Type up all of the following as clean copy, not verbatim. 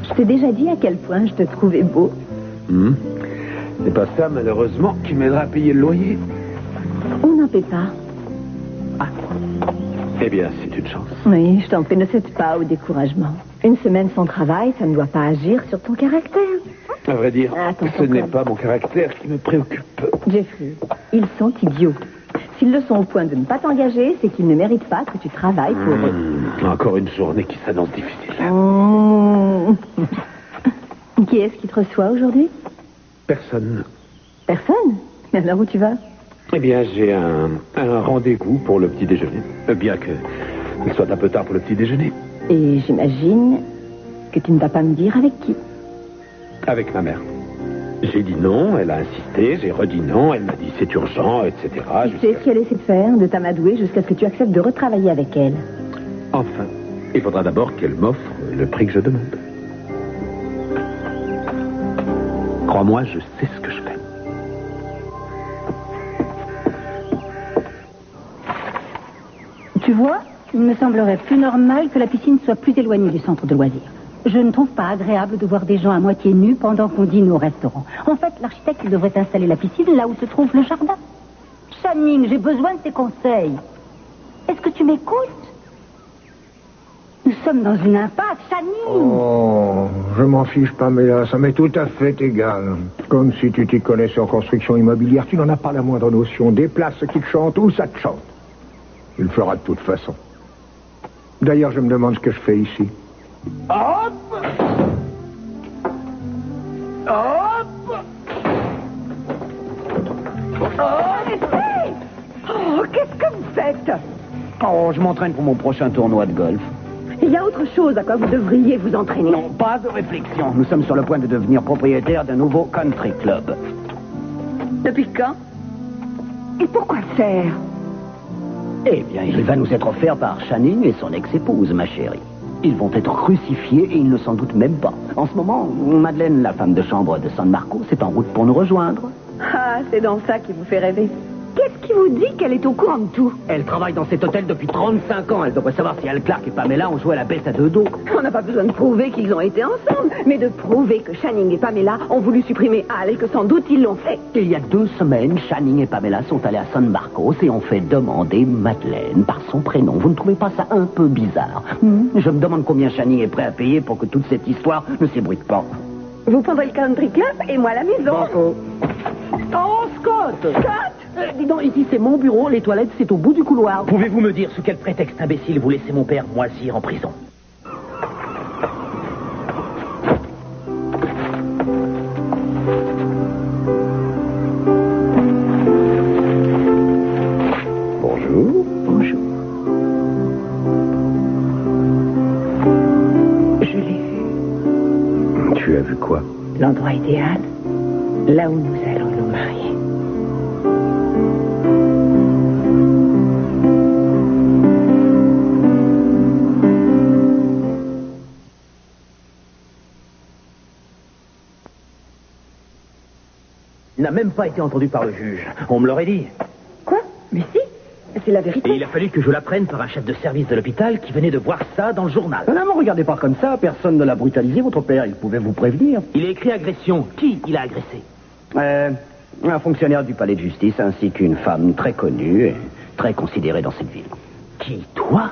Je t'ai déjà dit à quel point je te trouvais beau. C'est pas ça, malheureusement, qui m'aidera à payer le loyer. On n'en paie pas. Eh bien, c'est une chance. Oui, je t'en prie, ne cède pas au découragement. Une semaine sans travail, ça ne doit pas agir sur ton caractère. À vrai dire, Attends, ce n'est pas mon caractère qui me préoccupe. Jeffrey, ils sont idiots. S'ils le sont au point de ne pas t'engager, c'est qu'ils ne méritent pas que tu travailles pour eux. Encore une journée qui s'annonce difficile. Qui est-ce qui te reçoit aujourd'hui? Personne. Personne? Mais alors où tu vas? Eh bien, j'ai un rendez-vous pour le petit déjeuner. Bien qu'il soit un peu tard pour le petit déjeuner. Et j'imagine que tu ne vas pas me dire avec qui. Avec ma mère. J'ai dit non, elle a insisté, j'ai redit non, elle m'a dit c'est urgent, etc. Tu sais ce qu'elle essaie de faire, de t'amadouer jusqu'à ce que tu acceptes de retravailler avec elle. Enfin, il faudra d'abord qu'elle m'offre le prix que je demande. Crois-moi, je sais ce que je fais. Tu vois, il me semblerait plus normal que la piscine soit plus éloignée du centre de loisirs. Je ne trouve pas agréable de voir des gens à moitié nus pendant qu'on dîne au restaurant. En fait, l'architecte il devrait installer la piscine là où se trouve le jardin. Channing, j'ai besoin de tes conseils. Est-ce que tu m'écoutes? Nous sommes dans une impasse, Channing. Oh, je m'en fiche pas, mais là, ça m'est tout à fait égal. Comme si tu t'y connaissais en construction immobilière, tu n'en as pas la moindre notion. Des places qui te chantent ou ça te chante. Il le fera de toute façon. D'ailleurs, je me demande ce que je fais ici. Hop! Hop! Arrêtez! Oh, qu'est-ce que vous faites? Oh, je m'entraîne pour mon prochain tournoi de golf. Il y a autre chose à quoi vous devriez vous entraîner. Non, pas de réflexion. Nous sommes sur le point de devenir propriétaires d'un nouveau country club. Depuis quand? Et pourquoi faire? Eh bien, il va nous être offert par Channing et son ex-épouse, ma chérie. Ils vont être crucifiés et ils ne s'en doutent même pas. En ce moment, Madeleine, la femme de chambre de San Marco, est en route pour nous rejoindre. Ah, c'est donc ça qui vous fait rêver. Qu'est-ce qui vous dit qu'elle est au courant de tout? Elle travaille dans cet hôtel depuis 35 ans. Elle devrait savoir si Al Clark et Pamela ont joué à la bête à deux dos. On n'a pas besoin de prouver qu'ils ont été ensemble, mais de prouver que Channing et Pamela ont voulu supprimer Al et que sans doute ils l'ont fait. Il y a 2 semaines, Channing et Pamela sont allés à San Marcos et ont fait demander Madeleine par son prénom. Vous ne trouvez pas ça un peu bizarre? Je me demande combien Channing est prêt à payer pour que toute cette histoire ne s'ébruite pas. Vous prendrez le country club et moi la maison. Oh, Scott! Dis donc, ici c'est mon bureau, les toilettes c'est au bout du couloir. Pouvez-vous me dire sous quel prétexte imbécile vous laissez mon père moisir en prison? Bonjour. Bonjour. Je l'ai vu. Tu as vu quoi? L'endroit idéal, là où nous allons nous marier. Il n'a même pas été entendu par le juge. On me l'aurait dit. Quoi? Mais si, c'est la vérité. Et il a fallu que je l'apprenne par un chef de service de l'hôpital qui venait de voir ça dans le journal. Non, mais regardez pas comme ça, personne ne l'a brutalisé, votre père, il pouvait vous prévenir. Il a écrit agression. Qui il a agressé? Un fonctionnaire du palais de justice ainsi qu'une femme très connue et très considérée dans cette ville. Qui? Toi?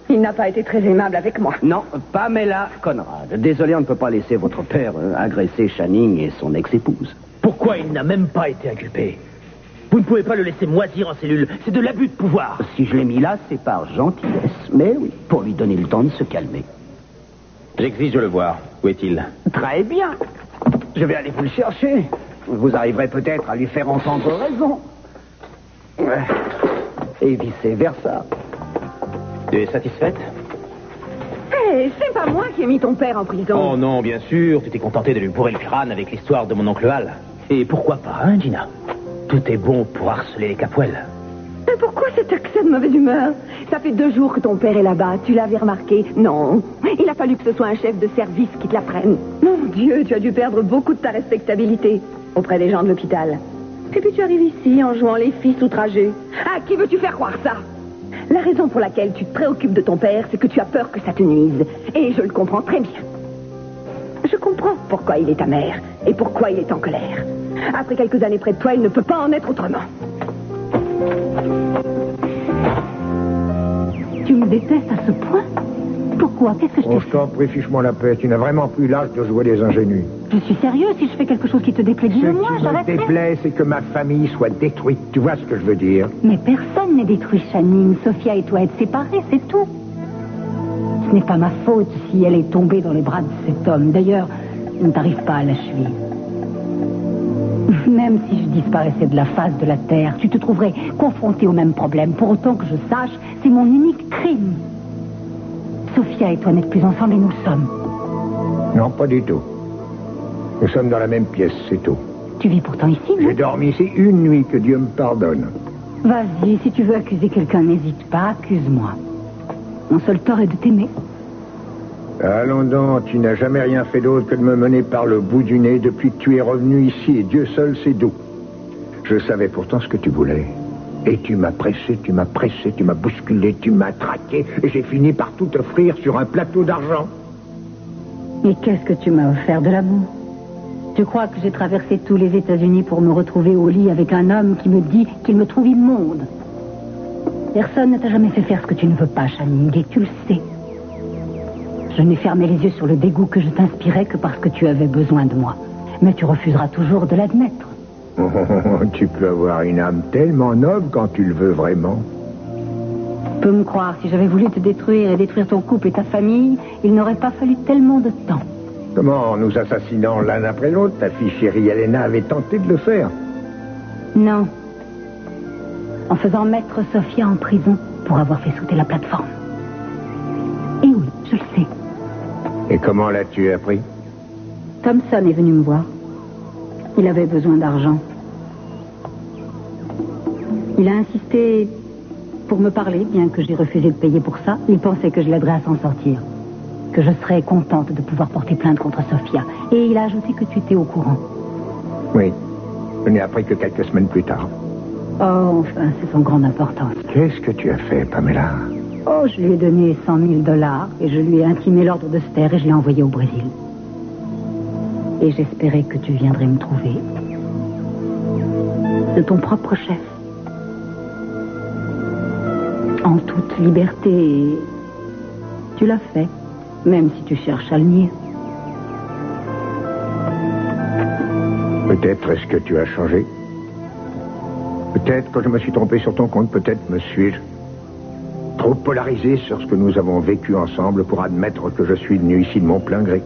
Il n'a pas été très aimable avec moi. Non, Pamela Conrad. Désolé, on ne peut pas laisser votre père agresser Channing et son ex-épouse. Pourquoi il n'a même pas été inculpé? Vous ne pouvez pas le laisser moisir en cellule. C'est de l'abus de pouvoir. Si je l'ai mis là, c'est par gentillesse. Mais oui, pour lui donner le temps de se calmer. J'exige de le voir. Où est-il? Très bien. Je vais aller vous le chercher. Vous arriverez peut-être à lui faire entendre raison. Et vice-versa. Tu es satisfaite? Hé, c'est pas moi qui ai mis ton père en prison. Oh non, bien sûr. Tu t'es contenté de lui bourrer le crâne avec l'histoire de mon oncle Al. Et pourquoi pas, hein, Gina? Tout est bon pour harceler les Capwell. Mais pourquoi cet accès de mauvaise humeur? Ça fait 2 jours que ton père est là-bas. Tu l'avais remarqué? Non. Il a fallu que ce soit un chef de service qui te l'apprenne. Mon Dieu, tu as dû perdre beaucoup de ta respectabilité auprès des gens de l'hôpital. Et puis tu arrives ici en jouant les fils outragés. À qui veux-tu faire croire ça? La raison pour laquelle tu te préoccupes de ton père, c'est que tu as peur que ça te nuise. Et je le comprends très bien. Je comprends pourquoi il est amer et pourquoi il est en colère. Après quelques années près de toi, il ne peut pas en être autrement. Tu me détestes à ce point? Pourquoi? Qu'est-ce que je t'ai Je fait? t'en prie, fiche-moi la paix. Tu n'as vraiment plus l'âge de jouer des ingénus. Je suis sérieux. Si je fais quelque chose qui te déplaît, Ce dis-le-moi, qui me j'arrêterai. déplaît, c'est que ma famille soit détruite. Tu vois ce que je veux dire? Mais personne n'est détruit, Channing. Sophia et toi êtes séparés, c'est tout. Ce n'est pas ma faute si elle est tombée dans les bras de cet homme. D'ailleurs, on ne t'arrive pas à la cheville. Même si je disparaissais de la face de la terre, tu te trouverais confronté au même problème. Pour autant que je sache, c'est mon unique crime. Sophia et toi n'êtes plus ensemble et nous le sommes. Non, pas du tout. Nous sommes dans la même pièce, c'est tout. Tu vis pourtant ici, non? J'ai dormi ici une nuit, que Dieu me pardonne. Vas-y, si tu veux accuser quelqu'un, n'hésite pas, accuse-moi. Mon seul tort est de t'aimer. Allons donc, tu n'as jamais rien fait d'autre que de me mener par le bout du nez depuis que tu es revenu ici, et Dieu seul sait d'où. Je savais pourtant ce que tu voulais. Et tu m'as pressé, tu m'as bousculé, tu m'as traqué, et j'ai fini par tout offrir sur un plateau d'argent. Et qu'est-ce que tu m'as offert? De l'amour? Tu crois que j'ai traversé tous les États-Unis pour me retrouver au lit avec un homme qui me dit qu'il me trouve immonde? Personne ne t'a jamais fait faire ce que tu ne veux pas, Channing, et tu le sais. Je n'ai fermé les yeux sur le dégoût que je t'inspirais que parce que tu avais besoin de moi. Mais tu refuseras toujours de l'admettre. Oh, tu peux avoir une âme tellement noble quand tu le veux vraiment. Tu peux me croire, si j'avais voulu te détruire et détruire ton couple et ta famille, il n'aurait pas fallu tellement de temps. Comment, en nous assassinant l'un après l'autre, ta fille chérie Helena avait tenté de le faire? Non. En faisant mettre Sophia en prison pour avoir fait sauter la plateforme. Et oui, je le sais. Et comment l'as-tu appris? Thompson est venu me voir. Il avait besoin d'argent. Il a insisté pour me parler, bien que j'ai refusé de payer pour ça. Il pensait que je l'aiderais à s'en sortir. Que je serais contente de pouvoir porter plainte contre Sophia. Et il a ajouté que tu étais au courant. Oui. Je n'ai appris que quelques semaines plus tard. Oh, enfin, c'est sans grande importance. Qu'est-ce que tu as fait, Pamela? Oh, je lui ai donné $100 000 et je lui ai intimé l'ordre de se taire et je l'ai envoyé au Brésil. Et j'espérais que tu viendrais me trouver. De ton propre chef. En toute liberté. Et tu l'as fait, même si tu cherches à le nier. Peut-être est-ce que tu as changé. Peut-être que je me suis trompé sur ton compte, peut-être me suis-je trop polarisé sur ce que nous avons vécu ensemble pour admettre que je suis venu ici de mon plein gré.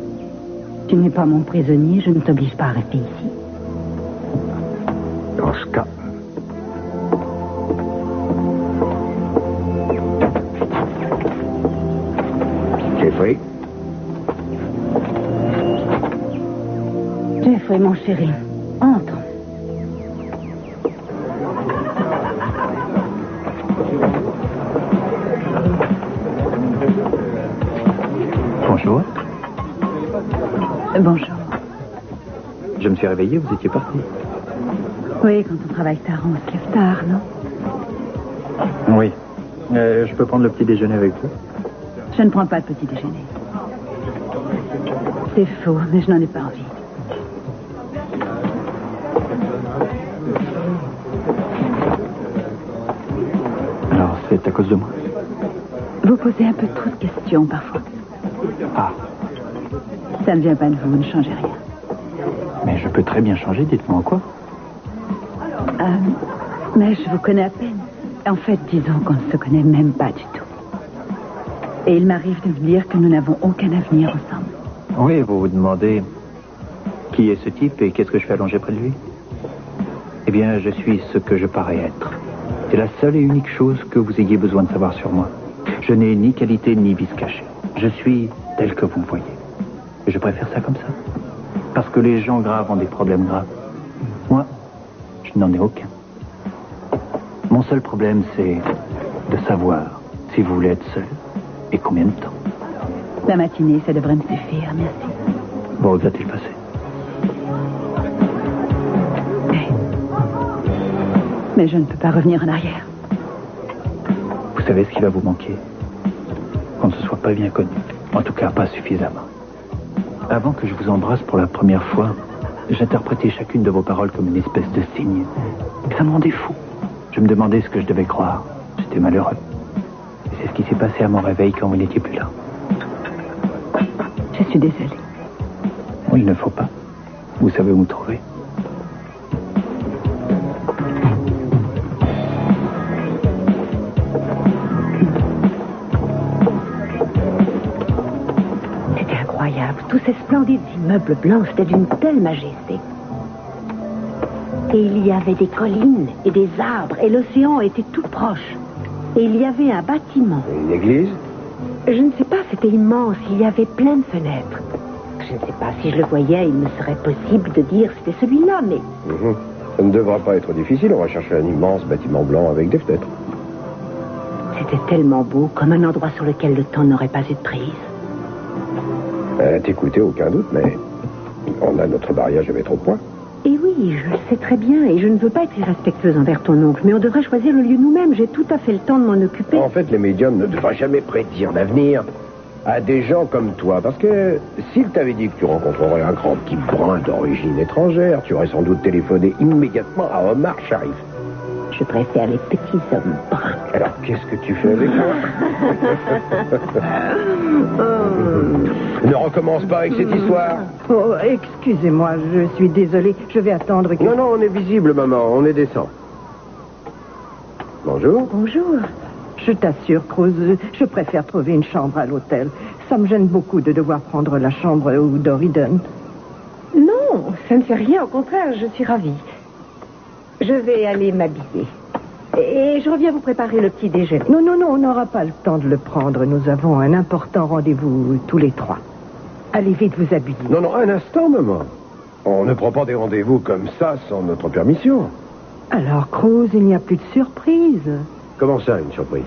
Tu n'es pas mon prisonnier, je ne t'oblige pas à rester ici. Dans ce cas... Jeffrey? Jeffrey, mon chéri, entre. Bonjour. Bonjour. Je me suis réveillé, vous étiez parti. Oui, quand on travaille tard, on se lève tard, non? Oui. Je peux prendre le petit déjeuner avec vous? Je ne prends pas de petit déjeuner. C'est faux, mais je n'en ai pas envie. Alors, c'est à cause de moi? Vous posez un peu trop de questions, parfois. Ah, Ça ne vient pas de vous, ne changez rien. mais je peux très bien changer, dites-moi en quoi? Mais je vous connais à peine. En fait, disons qu'on ne se connaît même pas du tout. Et il m'arrive de me dire que nous n'avons aucun avenir ensemble. Oui, vous vous demandez qui est ce type et qu'est-ce que je fais allongé près de lui? Eh bien, je suis ce que je parais être. C'est la seule et unique chose que vous ayez besoin de savoir sur moi. Je n'ai ni qualité ni vice caché. Je suis tel que vous me voyez. Et je préfère ça comme ça. Parce que les gens graves ont des problèmes graves. Moi, je n'en ai aucun. Mon seul problème, c'est de savoir si vous voulez être seul et combien de temps. La matinée, ça devrait me suffire, merci. Vous regrettez le passé? Mais je ne peux pas revenir en arrière. Vous savez ce qui va vous manquer? Qu'on ne se soit pas bien connu. En tout cas, pas suffisamment. Avant que je vous embrasse pour la première fois, j'interprétais chacune de vos paroles comme une espèce de signe. Et ça me rendait fou. Je me demandais ce que je devais croire. J'étais malheureux. Et c'est ce qui s'est passé à mon réveil quand vous n'étiez plus là. Je suis désolée. Oui, il ne faut pas. Vous savez où me trouver. C'était incroyable. Tous ces splendides immeubles blancs, c'était d'une telle majesté. Et il y avait des collines et des arbres, et l'océan était tout proche. Et il y avait un bâtiment. Une église? Je ne sais pas, c'était immense. Il y avait plein de fenêtres. Je ne sais pas, si je le voyais, il me serait possible de dire c'était celui-là, mais... Ça ne devra pas être difficile. On va chercher un immense bâtiment blanc avec des fenêtres. C'était tellement beau, comme un endroit sur lequel le temps n'aurait pas eu de prise. T'écouter, aucun doute, mais on a notre mariage à mettre au point. Et oui, je le sais très bien, et je ne veux pas être irrespectueuse envers ton oncle, mais on devrait choisir le lieu nous-mêmes. J'ai tout à fait le temps de m'en occuper. En fait, les médiums ne devraient jamais prédire l'avenir à des gens comme toi, parce que s'il t'avait dit que tu rencontrerais un grand type brun d'origine étrangère, tu aurais sans doute téléphoné immédiatement à Omar Sharif. Je préfère les petits hommes bruns. Alors, qu'est-ce que tu fais avec moi? Ne recommence pas avec cette histoire. Oh, excusez-moi, je suis désolée. Je vais attendre que... Non, on est visible, maman, on est décent. Bonjour. Bonjour. Je t'assure, Cruz, je préfère trouver une chambre à l'hôtel. Ça me gêne beaucoup de devoir prendre la chambre au Doriden. Non, ça ne fait rien, au contraire, je suis ravie. Je vais aller m'habiller. Et je reviens vous préparer le petit déjeuner. Non, on n'aura pas le temps de le prendre. Nous avons un important rendez-vous tous les trois. Allez vite vous habiller. Non, un instant, maman. On ne prend pas des rendez-vous comme ça sans notre permission. Alors, Cruz, il n'y a plus de surprise. Comment ça, une surprise?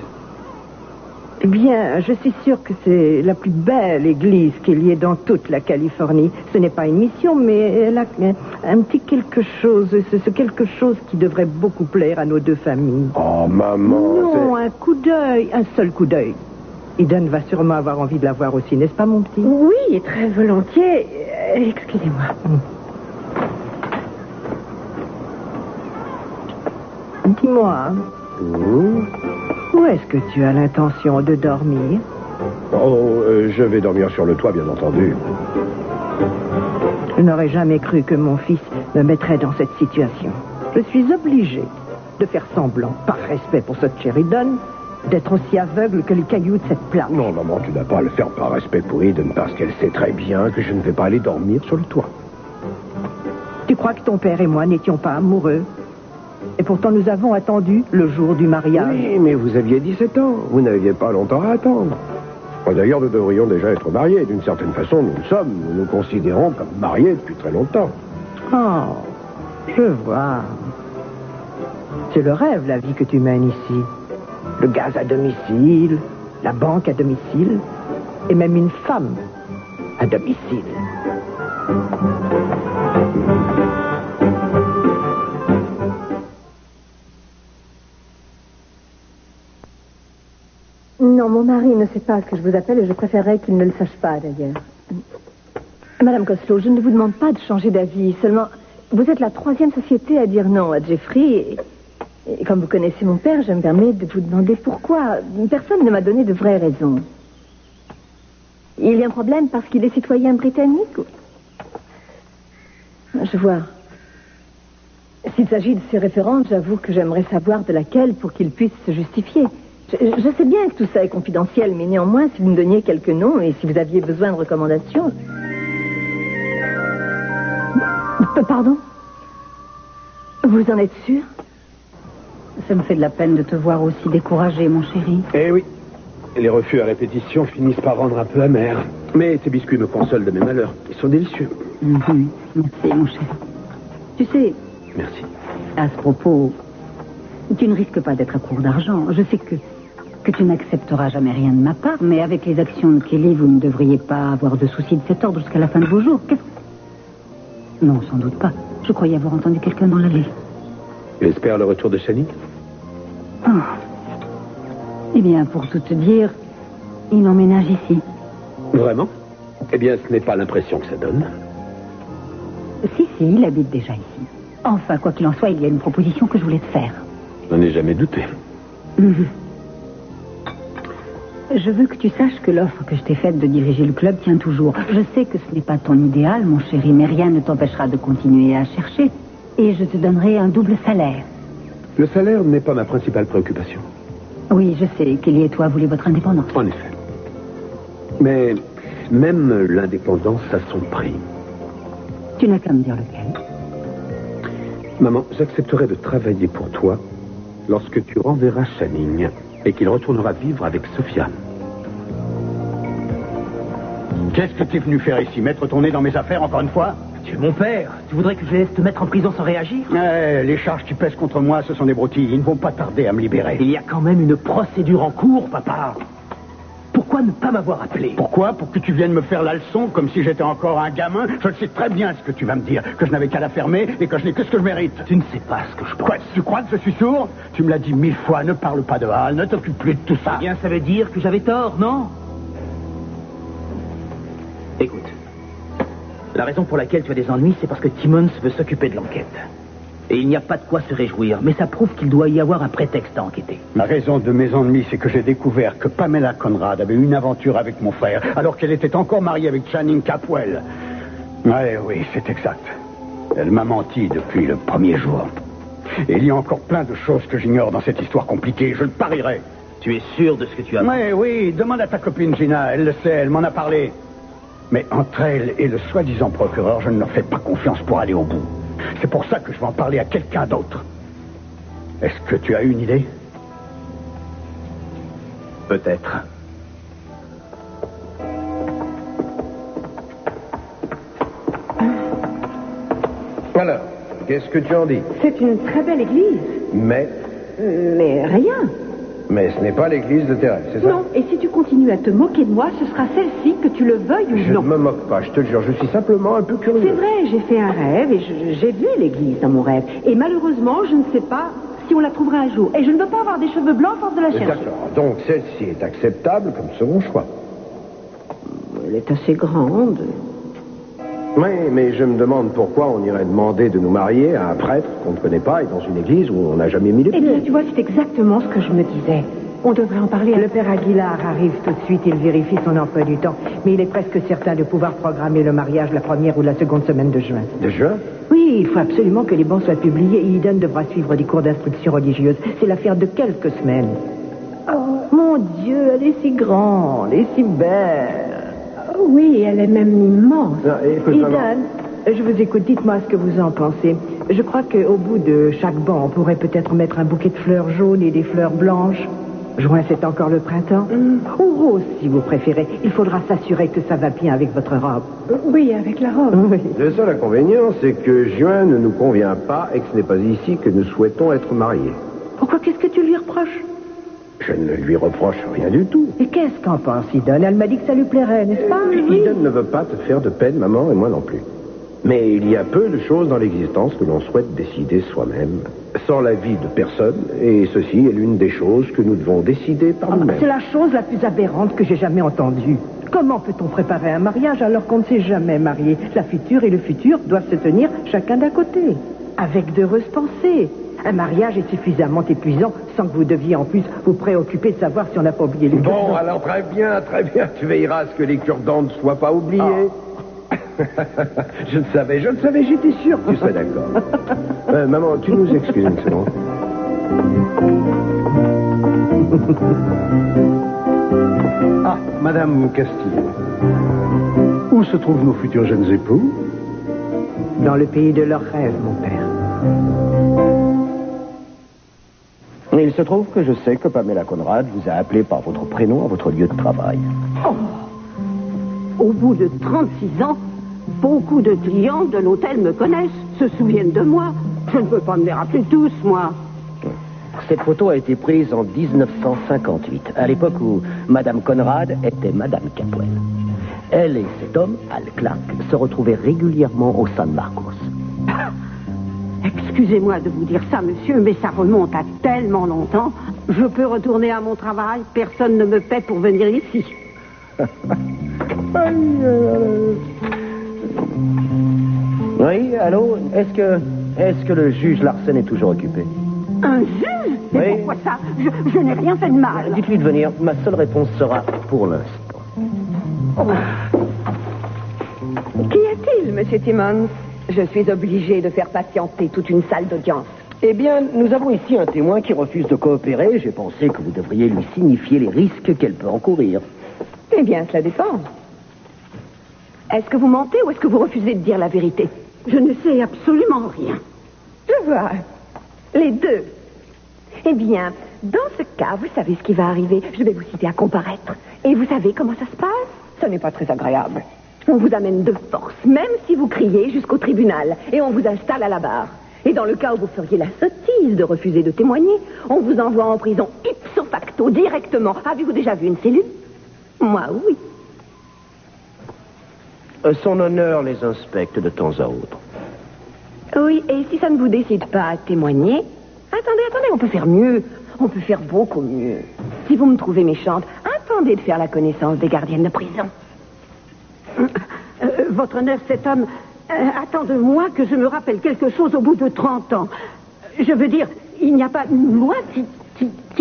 Eh bien, je suis sûre que c'est la plus belle église qu'il y ait dans toute la Californie. Ce n'est pas une mission, mais elle a un petit quelque chose, ce quelque chose qui devrait beaucoup plaire à nos deux familles. Oh, maman... Non, un coup d'œil, un seul coup d'œil. Eden va sûrement avoir envie de la voir aussi, n'est-ce pas, mon petit? Oui, très volontiers. Excusez-moi. Dis-moi, où est-ce que tu as l'intention de dormir? Je vais dormir sur le toit, bien entendu. Je n'aurais jamais cru que mon fils me mettrait dans cette situation. Je suis obligée de faire semblant, par respect pour ce Sheridan, d'être aussi aveugle que les cailloux de cette plage. Non, maman, tu n'as pas à le faire par respect pour Eden, parce qu'elle sait très bien que je ne vais pas aller dormir sur le toit. Tu crois que ton père et moi n'étions pas amoureux? Et pourtant, nous avons attendu le jour du mariage. Oui, mais vous aviez 17 ans. Vous n'aviez pas longtemps à attendre. D'ailleurs, nous devrions déjà être mariés. D'une certaine façon, nous le sommes. Nous nous considérons comme mariés depuis très longtemps. Oh, je vois. C'est le rêve, la vie que tu mènes ici. Le gaz à domicile, la banque à domicile, et même une femme à domicile. Non, mon mari ne sait pas que je vous appelle et je préférerais qu'il ne le sache pas, d'ailleurs. Madame Coslow, je ne vous demande pas de changer d'avis. Seulement, vous êtes la 3e société à dire non à Jeffrey. Et comme vous connaissez mon père, je me permets de vous demander pourquoi. Personne ne m'a donné de vraies raisons. Il y a un problème parce qu'il est citoyen britannique ou... Je vois. S'il s'agit de ces références, j'avoue que j'aimerais savoir de laquelle pour qu'il puisse se justifier. Je sais bien que tout ça est confidentiel, mais néanmoins, si vous me donniez quelques noms et si vous aviez besoin de recommandations... Pardon? Vous en êtes sûr? Ça me fait de la peine de te voir aussi découragé, mon chéri. Eh oui. Les refus à répétition finissent par rendre un peu amer. Mais tes biscuits me consolent de mes malheurs. Ils sont délicieux. Merci, mon chéri. Tu sais... Merci. À ce propos, tu ne risques pas d'être à court d'argent. Je sais que tu n'accepteras jamais rien de ma part, mais avec les actions de Kelly, vous ne devriez pas avoir de soucis de cet ordre jusqu'à la fin de vos jours. Non, sans doute pas. Je croyais avoir entendu quelqu'un dans l'allée. Tu espères le retour de Shani? Oh. Eh bien, pour tout te dire, il emménage ici. Vraiment? Eh bien, ce n'est pas l'impression que ça donne. Si, il habite déjà ici. Enfin, quoi qu'il en soit, il y a une proposition que je voulais te faire. Je n'en ai jamais douté. Je veux que tu saches que l'offre que je t'ai faite de diriger le club tient toujours. Je sais que ce n'est pas ton idéal, mon chéri, mais rien ne t'empêchera de continuer à chercher. Et je te donnerai un double salaire. Le salaire n'est pas ma principale préoccupation. Oui, je sais, Kelly et toi voulez votre indépendance. En effet. Mais même l'indépendance a son prix. Tu n'as qu'à me dire lequel. Maman, j'accepterai de travailler pour toi lorsque tu renverras Channing et qu'il retournera vivre avec Sophia. Qu'est-ce que tu es venu faire ici? Mettre ton nez dans mes affaires encore une fois? Tu es mon père. Tu voudrais que je laisse te mettre en prison sans réagir? Les charges qui pèsent contre moi, ce sont des broutilles. Ils ne vont pas tarder à me libérer. Il y a quand même une procédure en cours, papa. Pourquoi ne pas m'avoir appelé? Pourquoi? Pour que tu viennes me faire la leçon comme si j'étais encore un gamin? Je sais très bien ce que tu vas me dire. Que je n'avais qu'à la fermer et que je n'ai que ce que je mérite. Tu ne sais pas ce que je pense. Quoi, tu crois que je suis sourd? Tu me l'as dit 1000 fois, ne parle pas de Hal, ne t'occupe plus de tout ça. Eh bien, ça veut dire que j'avais tort, non? Écoute. La raison pour laquelle tu as des ennuis, c'est parce que Timmons veut s'occuper de l'enquête. Et il n'y a pas de quoi se réjouir, mais ça prouve qu'il doit y avoir un prétexte à enquêter. La raison de mes ennuis, c'est que j'ai découvert que Pamela Conrad avait eu une aventure avec mon frère, alors qu'elle était encore mariée avec Channing Capwell. Ouais, oui, c'est exact. Elle m'a menti depuis le premier jour. Et il y a encore plein de choses que j'ignore dans cette histoire compliquée, je le parierai. Tu es sûr de ce que tu as... Ouais, oui, demande à ta copine Gina, elle le sait, elle m'en a parlé. Mais entre elle et le soi-disant procureur, je ne leur fais pas confiance pour aller au bout. C'est pour ça que je vais en parler à quelqu'un d'autre. Est-ce que tu as une idée? Peut-être. Alors, qu'est-ce que tu en dis? C'est une très belle église. Mais rien. Mais ce n'est pas l'église de tes rêves, c'est ça? Non, et si tu continues à te moquer de moi, ce sera celle-ci, que tu le veuilles ou Je non. ne me moque pas, je te le jure, je suis simplement un peu curieux. C'est vrai, j'ai fait un rêve et j'ai vu l'église dans mon rêve. Et malheureusement, je ne sais pas si on la trouvera un jour. Et je ne veux pas avoir des cheveux blancs à force de la chercher. D'accord, donc celle-ci est acceptable comme second choix. Elle est assez grande. Oui, mais je me demande pourquoi on irait demander de nous marier à un prêtre qu'on ne connaît pas et dans une église où on n'a jamais mis les Eh pieds. bien, tu vois, c'est exactement ce que je me disais. On devrait en parler. Le père Aguilar arrive tout de suite, il vérifie son emploi du temps. Mais il est presque certain de pouvoir programmer le mariage la première ou la seconde semaine de juin. De juin? Oui, il faut absolument que les bans soient publiés et Eden devra suivre des cours d'instruction religieuse. C'est l'affaire de quelques semaines. Oh, mon Dieu, elle est si grande et si belle. Oui, elle est même immense. Non, écoute, maman. Eden, je vous écoute, dites-moi ce que vous en pensez. Je crois qu'au bout de chaque banc, on pourrait peut-être mettre un bouquet de fleurs jaunes et des fleurs blanches. Juin, c'est encore le printemps. Ou rose, si vous préférez. Il faudra s'assurer que ça va bien avec votre robe. Oui, avec la robe. Oui. Le seul inconvénient, c'est que juin ne nous convient pas et que ce n'est pas ici que nous souhaitons être mariés. Pourquoi, qu'est-ce que tu lui reproches? Je ne lui reproche rien du tout. Et qu'est-ce qu'en pense Eden? Elle m'a dit que ça lui plairait, n'est-ce pas? Eden ne veut pas te faire de peine, maman, et moi non plus. Mais il y a peu de choses dans l'existence que l'on souhaite décider soi-même, sans l'avis de personne, et ceci est l'une des choses que nous devons décider par nous-mêmes. C'est la chose la plus aberrante que j'ai jamais entendue. Comment peut-on préparer un mariage alors qu'on ne s'est jamais marié? La future et le futur doivent se tenir chacun d'un côté, avec d'heureuses pensées. Un mariage est suffisamment épuisant sans que vous deviez en plus vous préoccuper de savoir si on n'a pas oublié les Bon, cure-dents. alors très bien, tu veilleras à ce que les cure-dents ne soient pas oubliés. Je le savais, j'étais sûr que tu serais d'accord. Maman, tu nous excuses une seconde. Ah, Madame Castillo. Où se trouvent nos futurs jeunes époux? Dans le pays de leurs rêves, mon père. Il se trouve que je sais que Pamela Conrad vous a appelé par votre prénom à votre lieu de travail. Au bout de 36 ans, beaucoup de clients de l'hôtel me connaissent, se souviennent de moi. Je ne peux pas me les rappeler tous, moi. Cette photo a été prise en 1958, à l'époque où Madame Conrad était Madame Capwell. Elle et cet homme, Al Clark, se retrouvaient régulièrement au San Marcos. Excusez-moi de vous dire ça, monsieur, mais ça remonte à tellement longtemps. Je peux retourner à mon travail, personne ne me paie pour venir ici. Oui, allô? Est-ce que le juge Larsen est toujours occupé? Un juge? Mais Oui. pourquoi ça? Je n'ai rien fait de mal. Dites-lui de venir. Ma seule réponse sera pour l'instant. Qu'y a-t-il, monsieur Timmons? Je suis obligée de faire patienter toute une salle d'audience. Eh bien, nous avons ici un témoin qui refuse de coopérer. J'ai pensé que vous devriez lui signifier les risques qu'elle peut encourir. Eh bien, cela dépend. Est-ce que vous mentez ou est-ce que vous refusez de dire la vérité? Je ne sais absolument rien. Je vois. Les deux. Eh bien, dans ce cas, vous savez ce qui va arriver. Je vais vous citer à comparaître. Et vous savez comment ça se passe? Ce n'est pas très agréable. On vous amène de force, même si vous criez, jusqu'au tribunal. Et on vous installe à la barre. Et dans le cas où vous feriez la sottise de refuser de témoigner, on vous envoie en prison ipso facto, directement. Avez-vous déjà vu une cellule? Moi, oui. Son honneur les inspecte de temps à autre. Oui, et si ça ne vous décide pas à témoigner... Attendez, on peut faire mieux. On peut faire beaucoup mieux. Si vous me trouvez méchante, attendez de faire la connaissance des gardiennes de prison. Votre honneur, cet homme attend de moi que je me rappelle quelque chose au bout de 30 ans. Je veux dire, il n'y a pas une loi qui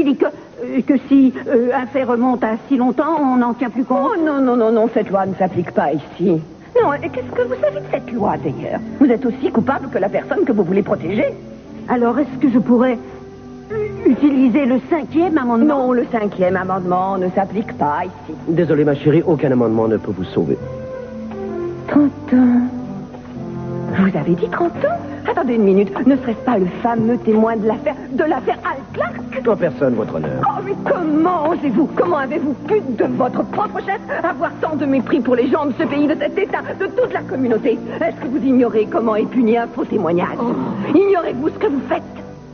dit que si un fait remonte à si longtemps, on n'en tient plus compte. Oh non, cette loi ne s'applique pas ici. Non, et qu'est-ce que vous savez de cette loi, d'ailleurs? Vous êtes aussi coupable que la personne que vous voulez protéger. Alors, est-ce que je pourrais utiliser le 5e amendement? Non, le 5e amendement ne s'applique pas ici. Désolé, ma chérie, aucun amendement ne peut vous sauver. 30 ans. Vous avez dit 30 ans? Attendez une minute. Ne serait-ce pas le fameux témoin de l'affaire Al Clark? En personne, votre honneur. Oh, mais comment osez-vous? Comment avez-vous pu, de votre propre chef, avoir tant de mépris pour les gens de ce pays, de cet État, de toute la communauté? Est-ce que vous ignorez comment est puni un faux témoignage? Ignorez-vous ce que vous faites?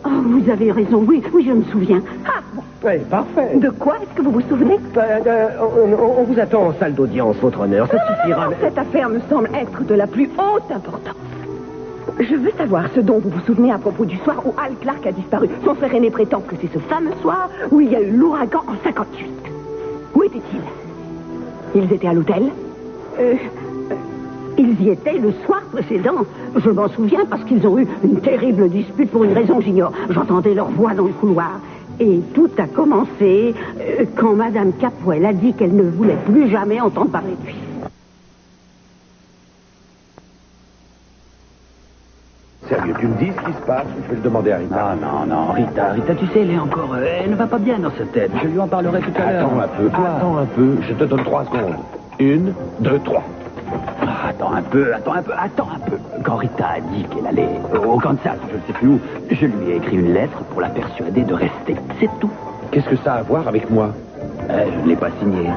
Oh, vous avez raison. Oui, je me souviens. Ah, bon. Oui, parfait. De quoi est-ce que vous vous souvenez? On vous attend en salle d'audience, votre honneur. Ça suffira. Non, cette affaire me semble être de la plus haute importance. Je veux savoir ce dont vous vous souvenez à propos du soir où Al Clark a disparu. Son frère aîné prétend que c'est ce fameux soir où il y a eu l'ouragan en 58. Où étaient-ils? Ils étaient à l'hôtel? Ils y étaient le soir précédent. Je m'en souviens parce qu'ils ont eu une terrible dispute pour une raison j'ignore. J'entendais leur voix dans le couloir. Et tout a commencé quand Madame Capwell a dit qu'elle ne voulait plus jamais entendre parler de lui. Sérieux, tu me dis ce qui se passe ou je vais le demander à Rita? Non, Rita, tu sais, elle est encore... elle ne va pas bien dans sa tête. Je lui en parlerai tout à l'heure. Attends un peu, je te donne 3 secondes. 1, 2, 3. Attends un peu. Quand Rita a dit qu'elle allait au Kansas, je ne sais plus où, je lui ai écrit une lettre pour la persuader de rester. C'est tout. Qu'est-ce que ça a à voir avec moi? Je ne l'ai pas signé.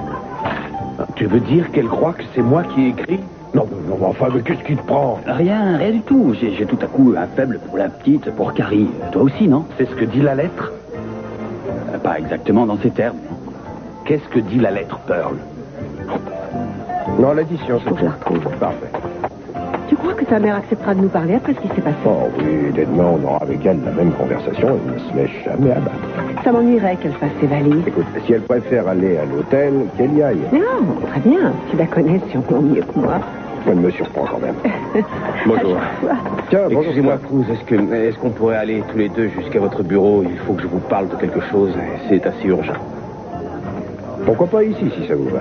Tu veux dire qu'elle croit que c'est moi qui ai écrit? Non, enfin, mais qu'est-ce qui te prend? Rien du tout. J'ai tout à coup un faible pour la petite, pour Carrie. Toi aussi, non? C'est ce que dit la lettre? Pas exactement dans ces termes. Qu'est-ce que dit la lettre, Pearl? Non, l'addition, c'est... Je la retrouve. Parfait. Tu crois que ta mère acceptera de nous parler après ce qui s'est passé? Oh oui, demain, on aura avec elle la même conversation et ne se laisse jamais abattre. Ça m'ennuierait qu'elle fasse ses valises. Écoute, si elle préfère aller à l'hôtel, qu'elle y aille. Non, très bien. Tu la connais sûrement mieux que moi. Elle me surprend quand même. Bonjour. Tiens, bonjour. Excusez-moi, Cruz, est-ce qu'on pourrait aller tous les deux jusqu'à votre bureau? Il faut que je vous parle de quelque chose. C'est assez urgent. Pourquoi pas ici, si ça vous va?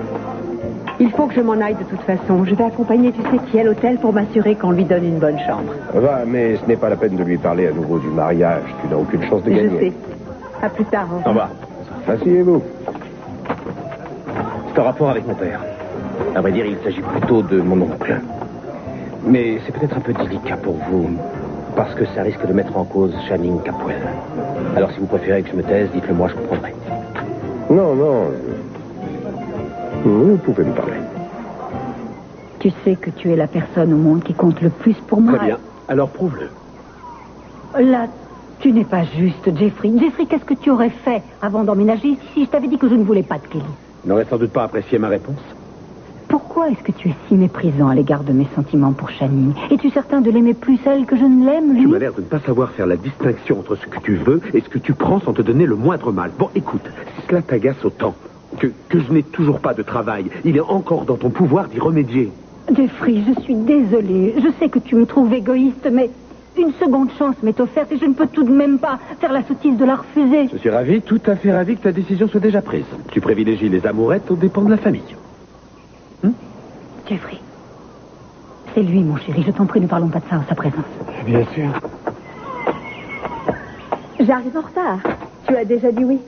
Il faut que je m'en aille de toute façon. Je vais accompagner, tu sais qui, à l'hôtel pour m'assurer qu'on lui donne une bonne chambre. Va, mais ce n'est pas la peine de lui parler à nouveau du mariage. Tu n'as aucune chance de gagner. Je sais. À plus tard. Au revoir. Asseyez-vous. C'est en rapport avec mon père. À vrai dire, il s'agit plutôt de mon oncle. Mais c'est peut-être un peu délicat pour vous, parce que ça risque de mettre en cause Channing Capwell. Alors si vous préférez que je me taise, dites-le moi, je comprendrai. Non. Vous pouvez me parler. Tu sais que tu es la personne au monde qui compte le plus pour moi. Très bien. Alors prouve-le. Là, tu n'es pas juste, Jeffrey. Jeffrey, qu'est-ce que tu aurais fait avant d'emménager ici si je t'avais dit que je ne voulais pas de Kelly? N'aurais sans doute pas apprécié ma réponse. Pourquoi est-ce que tu es si méprisant à l'égard de mes sentiments pour Channing? Es-tu certain de l'aimer plus elle que je ne l'aime, lui? Tu m'as l'air de ne pas savoir faire la distinction entre ce que tu veux et ce que tu prends sans te donner le moindre mal. Bon, écoute, si cela t'agace autant que je n'ai toujours pas de travail, il est encore dans ton pouvoir d'y remédier. Jeffrey, je suis désolée. Je sais que tu me trouves égoïste, mais une seconde chance m'est offerte et je ne peux tout de même pas faire la sottise de la refuser. Je suis ravi, tout à fait ravi que ta décision soit déjà prise. Tu privilégies les amourettes aux dépens de la famille. Jeffrey, c'est lui, mon chéri. Je t'en prie, ne parlons pas de ça en sa présence. Bien sûr. J'arrive en retard. Tu as déjà dit oui.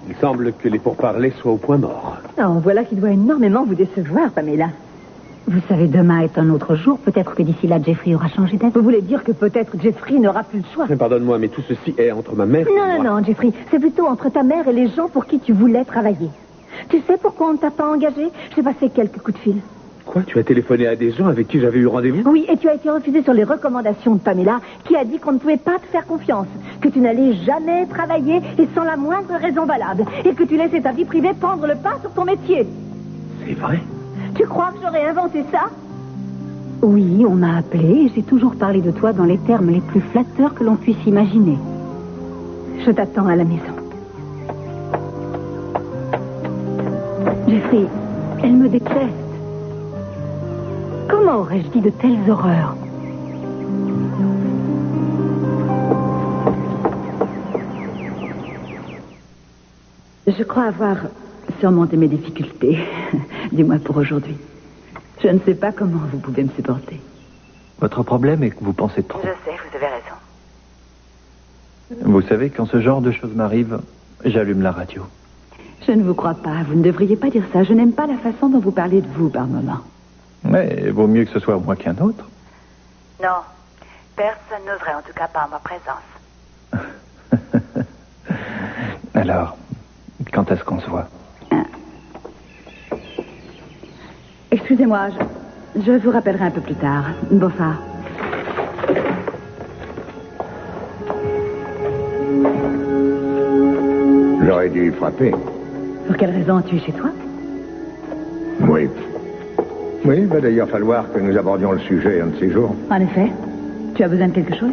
Il semble que les pourparlers soient au point mort. Oh, voilà qui doit énormément vous décevoir, Pamela. Vous savez, demain est un autre jour. Peut-être que d'ici là, Jeffrey aura changé d'avis. Vous voulez dire que peut-être Jeffrey n'aura plus le choix? Mais pardonne-moi, mais tout ceci est entre ma mère et moi. Non, Jeffrey. C'est plutôt entre ta mère et les gens pour qui tu voulais travailler. Tu sais pourquoi on ne t'a pas engagé? J'ai passé quelques coups de fil. Quoi? Tu as téléphoné à des gens avec qui j'avais eu rendez-vous? Oui, et tu as été refusé sur les recommandations de Pamela, qui a dit qu'on ne pouvait pas te faire confiance, que tu n'allais jamais travailler et sans la moindre raison valable, et que tu laissais ta vie privée prendre le pas sur ton métier. C'est vrai? Tu crois que j'aurais inventé ça? Oui, on m'a appelé et j'ai toujours parlé de toi dans les termes les plus flatteurs que l'on puisse imaginer. Je t'attends à la maison. Jeffrey, elle me déteste. Comment aurais-je dit de telles horreurs? Je crois avoir surmonté mes difficultés, du moins pour aujourd'hui. Je ne sais pas comment vous pouvez me supporter. Votre problème est que vous pensez trop. Je sais, vous avez raison. Vous savez, quand ce genre de choses m'arrive, j'allume la radio. Je ne vous crois pas, vous ne devriez pas dire ça. Je n'aime pas la façon dont vous parlez de vous par moment. Mais vaut mieux que ce soit moi qu'un autre. Non, personne n'oserait, en tout cas pas en ma présence. Alors, quand est-ce qu'on se voit? Excusez-moi, je vous rappellerai un peu plus tard. Bonsoir. J'aurais dû frapper. Pour quelle raison? Tu es chez toi? Oui. Oui, il va d'ailleurs falloir que nous abordions le sujet un de ces jours. En effet. Tu as besoin de quelque chose?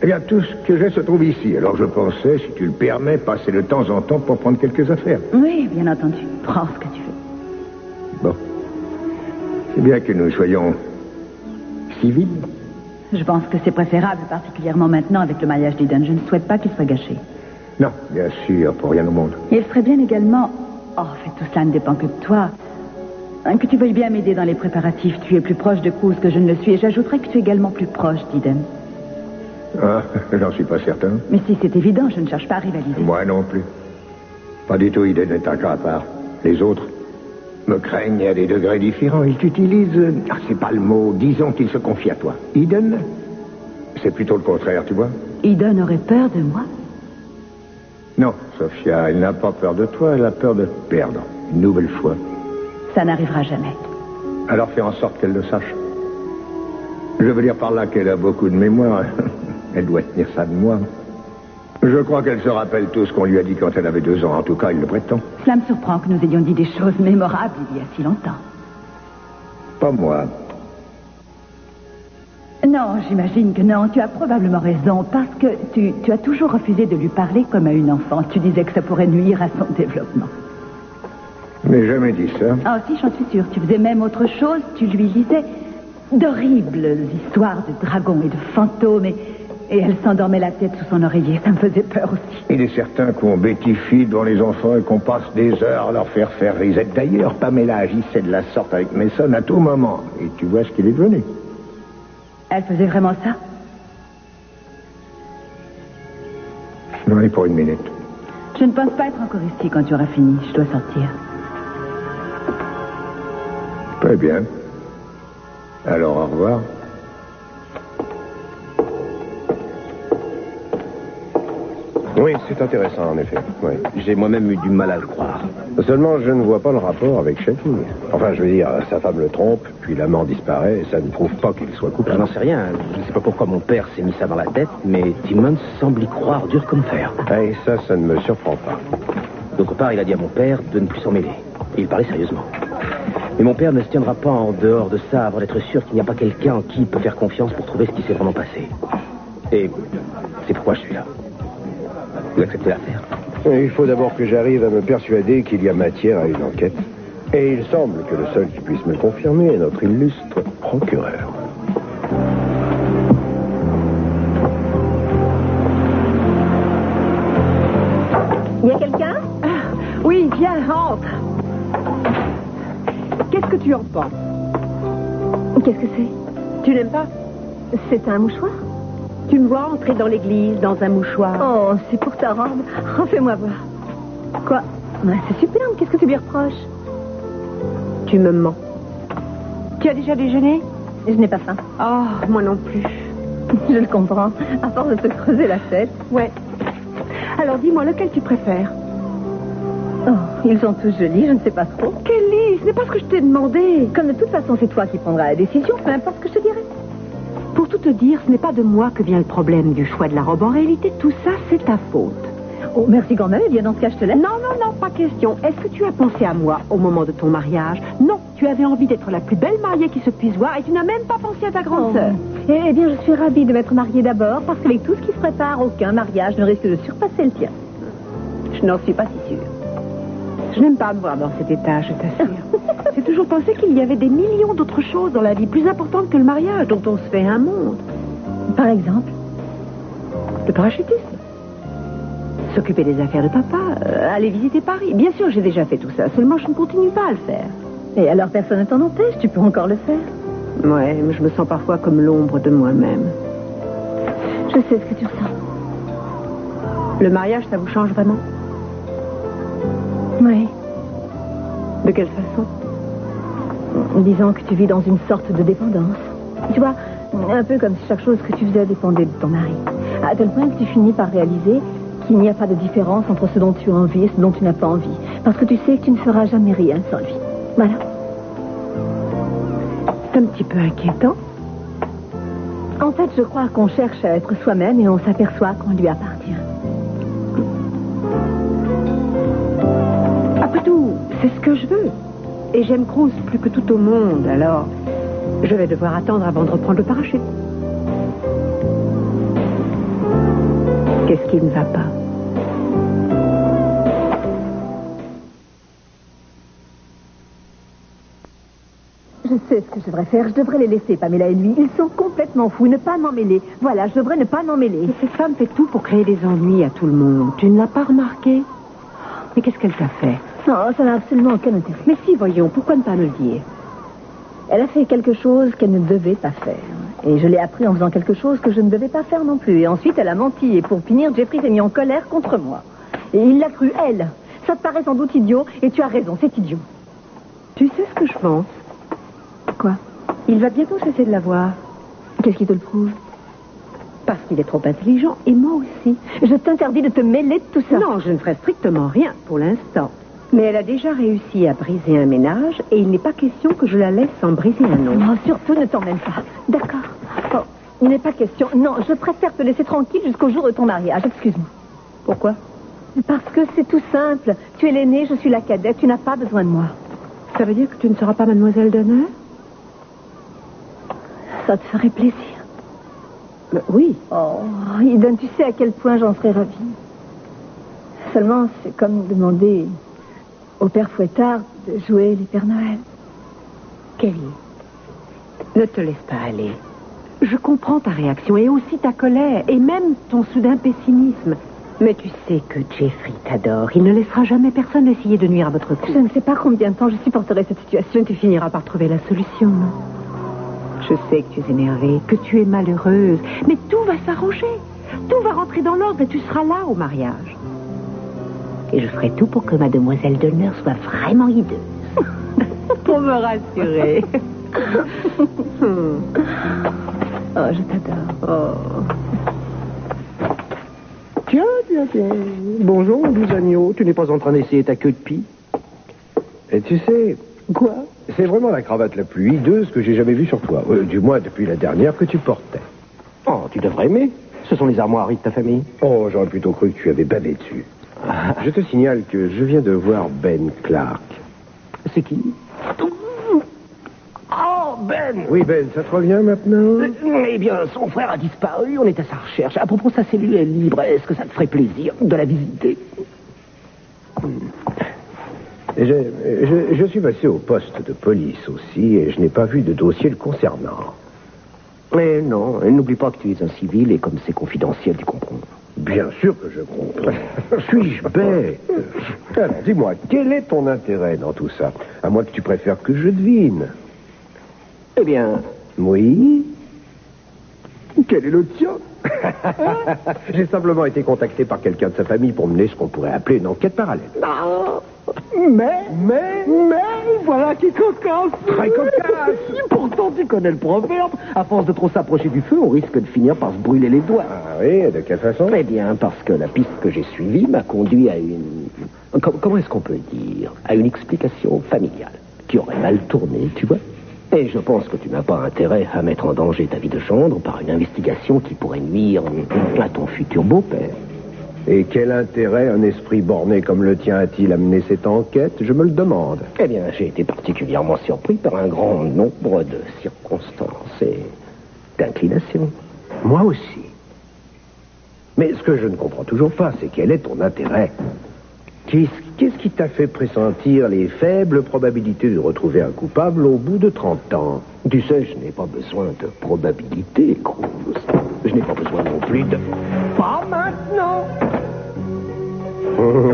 Eh bien, tout ce que j'ai se trouve ici. Alors je pensais, si tu le permets, passer de temps en temps pour prendre quelques affaires. Oui, bien entendu. Prends ce que tu veux. Bon. C'est bien que nous soyons civils. Je pense que c'est préférable, particulièrement maintenant avec le mariage d'Eden. Je ne souhaite pas qu'il soit gâché. Non, bien sûr, pour rien au monde. Et il serait bien également... Oh, en fait, tout cela ne dépend que de toi. Que tu veuilles bien m'aider dans les préparatifs. Tu es plus proche de Cruz que je ne le suis. Et j'ajouterais que tu es également plus proche d'Eden. Ah, j'en suis pas certain. Mais si, c'est évident, je ne cherche pas à rivaliser. Moi non plus. Pas du tout, Eden est un cas à part. Les autres me craignent à des degrés différents. Ils t'utilisent... Ah, c'est pas le mot. Disons qu'ils se confient à toi. Eden, c'est plutôt le contraire, tu vois. Eden aurait peur de moi? Non, Sophia, elle n'a pas peur de toi, elle a peur de te perdre. Une nouvelle fois. Ça n'arrivera jamais. Alors fais en sorte qu'elle le sache. Je veux dire par là qu'elle a beaucoup de mémoire. Elle doit tenir ça de moi. Je crois qu'elle se rappelle tout ce qu'on lui a dit quand elle avait 2 ans. En tout cas, il le prétend. Cela me surprend que nous ayons dit des choses mémorables il y a si longtemps. Pas moi. Non, j'imagine que non. Tu as probablement raison, parce que tu as toujours refusé de lui parler comme à une enfant. Tu disais que ça pourrait nuire à son développement. Je n'ai jamais dit ça. Ah, si, j'en suis sûre. Tu faisais même autre chose. Tu lui lisais d'horribles histoires de dragons et de fantômes, et elle s'endormait la tête sous son oreiller. Ça me faisait peur aussi. Il est certain qu'on bêtifie devant les enfants et qu'on passe des heures à leur faire risette. D'ailleurs, Pamela agissait de la sorte avec Mason à tout moment. Et tu vois ce qu'il est devenu. Elle faisait vraiment ça? J'en ai pour 1 minute. Je ne pense pas être encore ici quand tu auras fini. Je dois sortir. Très bien. Alors, au revoir. Oui, c'est intéressant, en effet. Oui. J'ai moi-même eu du mal à le croire. Seulement, je ne vois pas le rapport avec Channing. Enfin, je veux dire, sa femme le trompe, puis l'amant disparaît, et ça ne prouve pas qu'il soit Je coupable. n'en sais rien. Je ne sais pas pourquoi mon père s'est mis ça dans la tête, mais Timmons semble y croire dur comme fer. Et ça ne me surprend pas. D'autre part, il a dit à mon père de ne plus s'en mêler. Et il parlait sérieusement. Mais mon père ne se tiendra pas en dehors de ça avant d'être sûr qu'il n'y a pas quelqu'un en qui il peut faire confiance pour trouver ce qui s'est vraiment passé. Et c'est pourquoi je suis là. Vous acceptez l'affaire? Il faut d'abord que j'arrive à me persuader qu'il y a matière à une enquête. Et il semble que le seul qui puisse me le confirmer est notre illustre procureur. Il y a quelqu'un? Oui, viens, rentre. Qu'est-ce que tu en penses? Qu'est-ce que c'est? Tu n'aimes pas? C'est un mouchoir? Tu me vois entrer dans l'église dans un mouchoir. Oh, c'est pour ta robe. Oh, fais-moi voir. Quoi? C'est superbe, qu'est-ce que tu lui reproches? Tu me mens. Tu as déjà déjeuné? Je n'ai pas faim. Oh, moi non plus. Je le comprends, à force de te creuser la tête. Ouais. Alors dis-moi, lequel tu préfères? Oh, ils sont tous jolis, je ne sais pas trop. Kelly, ce n'est pas ce que je t'ai demandé. Comme de toute façon, c'est toi qui prendras la décision, peu importe ce que je te dirai. Pour tout te dire, ce n'est pas de moi que vient le problème du choix de la robe. En réalité, tout ça, c'est ta faute. Oh, merci quand même. Eh bien, dans ce cas, je te laisse. Non, pas question. Est-ce que tu as pensé à moi au moment de ton mariage? Non, tu avais envie d'être la plus belle mariée qui se puisse voir et tu n'as même pas pensé à ta grande sœur. Eh bien, je suis ravie de m'être mariée d'abord parce qu'avec tout ce qui se prépare, aucun mariage ne risque de surpasser le tien. Je n'en suis pas si sûre. Je n'aime pas me voir dans cet état, je t'assure. J'ai toujours pensé qu'il y avait des millions d'autres choses dans la vie plus importantes que le mariage dont on se fait un monde. Par exemple? Le parachutisme. S'occuper des affaires de papa, aller visiter Paris. Bien sûr, j'ai déjà fait tout ça, seulement je ne continue pas à le faire. Et alors personne ne t'en empêche, tu peux encore le faire. Ouais, mais je me sens parfois comme l'ombre de moi-même. Je sais ce que tu ressens. Le mariage, ça vous change vraiment? Oui. De quelle façon? Disons que tu vis dans une sorte de dépendance. Tu vois, un peu comme si chaque chose que tu faisais dépendait de ton mari. À tel point que tu finis par réaliser qu'il n'y a pas de différence entre ce dont tu as envie et ce dont tu n'as pas envie. Parce que tu sais que tu ne feras jamais rien sans lui. Voilà. C'est un petit peu inquiétant. En fait, je crois qu'on cherche à être soi-même et on s'aperçoit qu'on lui appartient. Après tout, c'est ce que je veux. Et j'aime Cruz plus que tout au monde, alors je vais devoir attendre avant de reprendre le parachute. Qu'est-ce qui ne va pas? Je sais ce que je devrais faire. Je devrais les laisser, Pamela et lui. Ils sont complètement fous. Ne pas m'en mêler. Voilà, je devrais ne pas m'en mêler. Mais cette femme fait tout pour créer des ennuis à tout le monde. Tu ne l'as pas remarqué? Mais qu'est-ce qu'elle t'a fait? Non, ça n'a absolument aucun intérêt. Mais si, voyons, pourquoi ne pas me le dire? Elle a fait quelque chose qu'elle ne devait pas faire. Et je l'ai appris en faisant quelque chose que je ne devais pas faire non plus. Et ensuite, elle a menti. Et pour finir, Jeffrey s'est mis en colère contre moi. Et il l'a cru, elle. Ça te paraît sans doute idiot. Et tu as raison, c'est idiot. Tu sais ce que je pense? Quoi? Il va bientôt cesser de la voir. Qu'est-ce qui te le prouve? Parce qu'il est trop intelligent, et moi aussi. Je t'interdis de te mêler de tout ça. Non, je ne ferai strictement rien pour l'instant. Mais elle a déjà réussi à briser un ménage, et il n'est pas question que je la laisse en briser un autre. Non, surtout ne t'emmène pas. D'accord. Oh, il n'est pas question. Non, je préfère te laisser tranquille jusqu'au jour de ton mariage. Excuse-moi. Pourquoi? Parce que c'est tout simple. Tu es l'aînée, je suis la cadette. Tu n'as pas besoin de moi. Ça veut dire que tu ne seras pas mademoiselle d'honneur? Ça te ferait plaisir. Oui. Oh, Eden, tu sais à quel point j'en serais ravie. Seulement, c'est comme demander au père Fouettard de jouer les Pères Noël. Kelly, ne te laisse pas aller. Je comprends ta réaction et aussi ta colère et même ton soudain pessimisme. Mais tu sais que Jeffrey t'adore. Il ne laissera jamais personne essayer de nuire à votre couple. Je ne sais pas combien de temps je supporterai cette situation. Tu finiras par trouver la solution, non? Je sais que tu es énervée, que tu es malheureuse, mais tout va s'arranger. Tout va rentrer dans l'ordre et tu seras là au mariage. Et je ferai tout pour que mademoiselle d'honneur soit vraiment hideuse. Pour me rassurer. Oh, je t'adore. Oh. Tiens. Bonjour, mon doux agneau. Tu n'es pas en train d'essayer ta queue de pie? Et tu sais... Quoi? C'est vraiment la cravate la plus hideuse que j'ai jamais vue sur toi. Du moins, depuis la dernière que tu portais. Oh, tu devrais aimer. Ce sont les armoiries de ta famille. Oh, j'aurais plutôt cru que tu avais bavé dessus. Je te signale que je viens de voir Ben Clark. C'est qui? Ben! Oui, Ben, ça te revient maintenant? Eh bien, son frère a disparu, on est à sa recherche. À propos, sa cellule est libre. Est-ce que ça te ferait plaisir de la visiter? Je suis passé au poste de police aussi et je n'ai pas vu de dossier le concernant. Mais non, n'oublie pas que tu es un civil et comme c'est confidentiel, tu comprends. Bien sûr que je comprends. Suis-je bête? Alors, dis-moi, quel est ton intérêt dans tout ça? À moins que tu préfères que je devine. Eh bien... Oui? Quel est le tien? J'ai simplement été contacté par quelqu'un de sa famille pour mener ce qu'on pourrait appeler une enquête parallèle. Mais, voilà qui cocasse. Très cocasse. Pourtant, tu connais le proverbe. À force de trop s'approcher du feu, on risque de finir par se brûler les doigts. Ah oui, de quelle façon? Eh bien, parce que la piste que j'ai suivie m'a conduit à une... Comment est-ce qu'on peut dire? À une explication familiale qui aurait mal tourné, tu vois. Et je pense que tu n'as pas intérêt à mettre en danger ta vie de gendre par une investigation qui pourrait nuire à ton futur beau-père. Et quel intérêt un esprit borné comme le tien a-t-il à mener cette enquête? Je me le demande. Eh bien, j'ai été particulièrement surpris par un grand nombre de circonstances et d'inclinations. Moi aussi. Mais ce que je ne comprends toujours pas, c'est quel est ton intérêt? Qu'est-ce qui t'a fait pressentir les faibles probabilités de retrouver un coupable au bout de 30 ans? Tu sais, je n'ai pas besoin de probabilité, Cruz. Je n'ai pas besoin non plus de... Pas maintenant!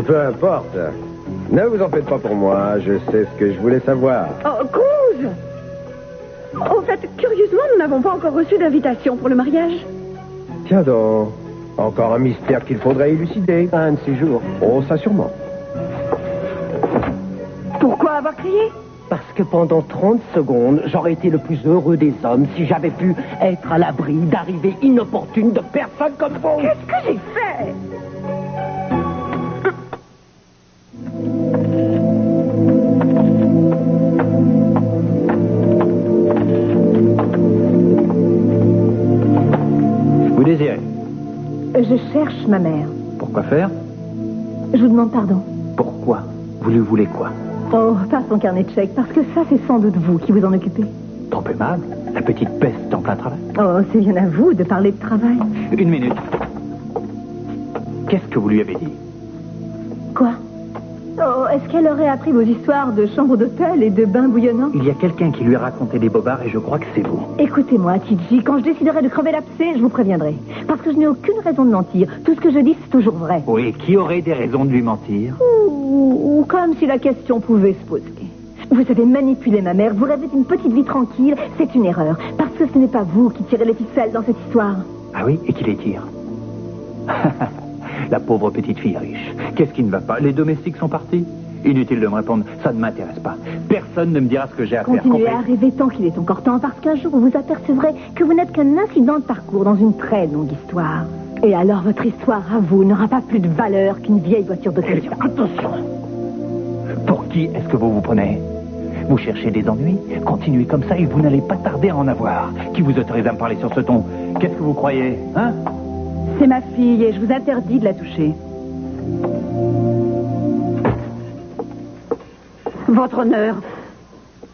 Peu importe. Ne vous en faites pas pour moi, je sais ce que je voulais savoir. Oh, Cruz! En fait, curieusement, nous n'avons pas encore reçu d'invitation pour le mariage. Tiens donc, encore un mystère qu'il faudrait élucider. Un de ces jours. Oh, ça sûrement. Pourquoi avoir crié? Parce que pendant 30 secondes, j'aurais été le plus heureux des hommes si j'avais pu être à l'abri d'arrivées inopportunes de personnes comme vous. Qu'est-ce que j'ai fait? Vous désirez? Je cherche ma mère. Pourquoi faire? Je vous demande pardon. Pourquoi? Vous lui voulez quoi? Oh, pas son carnet de chèques, parce que ça, c'est sans doute vous qui vous en occupez. Trop aimable. La petite peste en plein travail. Oh, c'est bien à vous de parler de travail. Une minute. Qu'est-ce que vous lui avez dit? Quoi? Oh, est-ce qu'elle aurait appris vos histoires de chambre d'hôtel et de bains bouillonnants? Il y a quelqu'un qui lui a raconté des bobards et je crois que c'est vous. Écoutez-moi, Tidji, quand je déciderai de crever l'abcès, je vous préviendrai. Parce que je n'ai aucune raison de mentir. Tout ce que je dis, c'est toujours vrai. Oui, qui aurait des raisons de lui mentir? Ou comme si la question pouvait se poser. Vous avez manipulé ma mère, vous rêvez d'une petite vie tranquille, c'est une erreur. Parce que ce n'est pas vous qui tirez les ficelles dans cette histoire. Ah oui, et qui les tire? La pauvre petite fille riche. Qu'est-ce qui ne va pas? Les domestiques sont partis? Inutile de me répondre, ça ne m'intéresse pas. Personne ne me dira ce que j'ai à faire. Continuez à rêver tant qu'il est encore temps, parce qu'un jour vous vous apercevrez que vous n'êtes qu'un incident de parcours dans une très longue histoire. Et alors votre histoire à vous n'aura pas plus de valeur qu'une vieille voiture d'occasion. Attention! Pour qui est-ce que vous vous prenez? Vous cherchez des ennuis? Continuez comme ça et vous n'allez pas tarder à en avoir. Qui vous autorise à me parler sur ce ton? Qu'est-ce que vous croyez, hein? C'est ma fille et je vous interdis de la toucher. Votre honneur,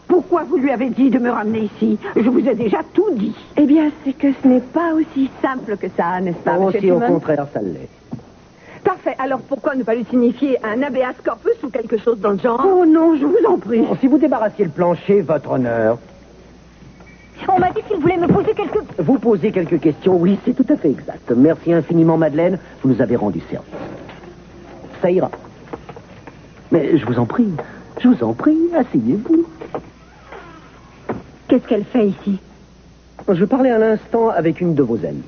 pourquoi vous lui avez dit de me ramener ici? Je vous ai déjà tout dit. Eh bien, c'est que ce n'est pas aussi simple que ça, n'est-ce pas, Oh, monsieur si au Timon? contraire, ça l'est. Parfait. Alors, pourquoi ne pas lui signifier un habeas corpus ou quelque chose dans le genre? Oh non, je vous en prie. Si vous débarrassiez le plancher, votre honneur. On m'a dit qu'il voulait me poser quelques... Vous posez quelques questions, oui, c'est tout à fait exact. Merci infiniment, Madeleine. Vous nous avez rendu service. Ça ira. Mais je vous en prie, asseyez-vous. Qu'est-ce qu'elle fait ici? Je parlais à l'instant avec une de vos amies.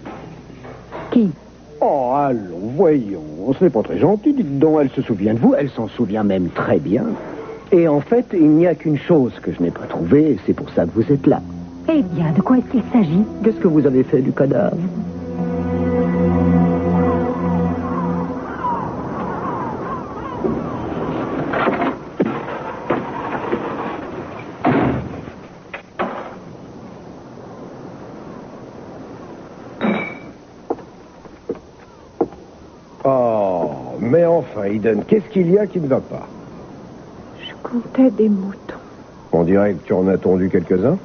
Qui? Oh, allons, voyons. Ce n'est pas très gentil, dites donc. Elle se souvient de vous. Elle s'en souvient même très bien. Et en fait, il n'y a qu'une chose que je n'ai pas trouvée, et c'est pour ça que vous êtes là. Eh bien, de quoi est-ce qu'il s'agit? Qu'est-ce que vous avez fait du cadavre? Oh, mais enfin, Eden, qu'est-ce qu'il y a qui ne va pas? Je comptais des moutons. On dirait que tu en as tondu quelques-uns.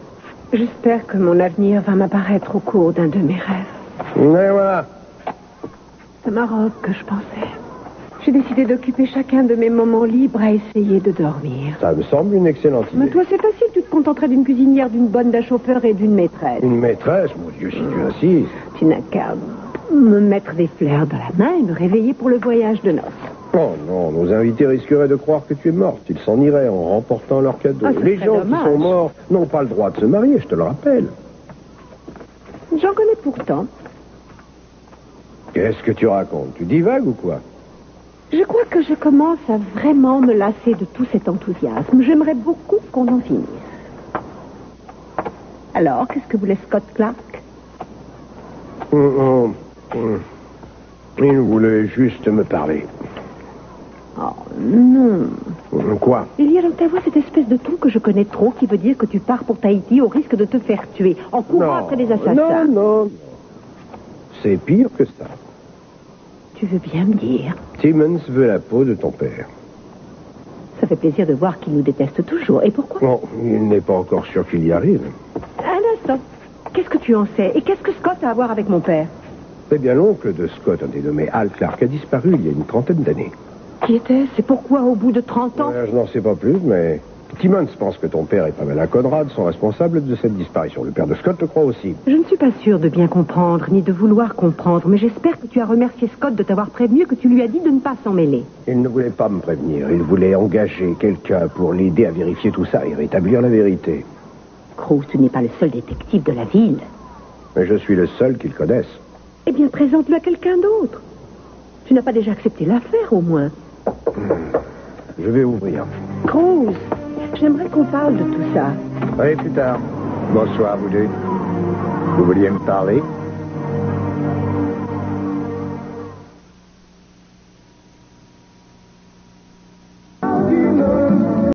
J'espère que mon avenir va m'apparaître au cours d'un de mes rêves. Mais voilà. C'est Maroc que je pensais. J'ai décidé d'occuper chacun de mes moments libres à essayer de dormir. Ça me semble une excellente Mais idée. toi, c'est facile. Tu te contenterais d'une cuisinière, d'une bonne, d'un chauffeur et d'une maîtresse. Une maîtresse, mon Dieu, si tu insistes. Tu n'as qu'à me mettre des fleurs dans la main et me réveiller pour le voyage de noces. Oh non, nos invités risqueraient de croire que tu es morte. Ils s'en iraient en remportant leurs cadeaux. Ah, ce Les serait gens dommage. qui sont morts n'ont pas le droit de se marier, je te le rappelle. J'en connais pourtant. Qu'est-ce que tu racontes? Tu divagues ou quoi? Je crois que je commence à vraiment me lasser de tout cet enthousiasme. J'aimerais beaucoup qu'on en finisse. Alors, qu'est-ce que voulait Scott Clark? Il voulait juste me parler. Oh, non. Quoi? Il y a dans ta voix cette espèce de ton que je connais trop qui veut dire que tu pars pour Tahiti au risque de te faire tuer en courant après les assassins. Non. C'est pire que ça. Tu veux bien me dire? Timmons veut la peau de ton père. Ça fait plaisir de voir qu'il nous déteste toujours. Et pourquoi? Bon, il n'est pas encore sûr qu'il y arrive. Un instant. Qu'est-ce que tu en sais? Et qu'est-ce que Scott a à voir avec mon père? Eh bien, l'oncle de Scott, un dénommé Al Clark, a disparu il y a une trentaine d'années. Qui était-ce? C'est pourquoi, au bout de 30 ans? Je n'en sais pas plus, mais Timmons pense que ton père et Pamela Conrad sont responsables de cette disparition. Le père de Scott le croit aussi. Je ne suis pas sûre de bien comprendre, ni de vouloir comprendre, mais j'espère que tu as remercié Scott de t'avoir prévenu, que tu lui as dit de ne pas s'en mêler. Il ne voulait pas me prévenir. Il voulait engager quelqu'un pour l'aider à vérifier tout ça et rétablir la vérité. Cruz, tu n'es pas le seul détective de la ville. Mais je suis le seul qu'il connaisse. Eh bien, présente-le à quelqu'un d'autre. Tu n'as pas déjà accepté l'affaire, au moins. Je vais ouvrir. Cruz, j'aimerais qu'on parle de tout ça. Allez, plus tard. Bonsoir, vous deux. Vous vouliez me parler?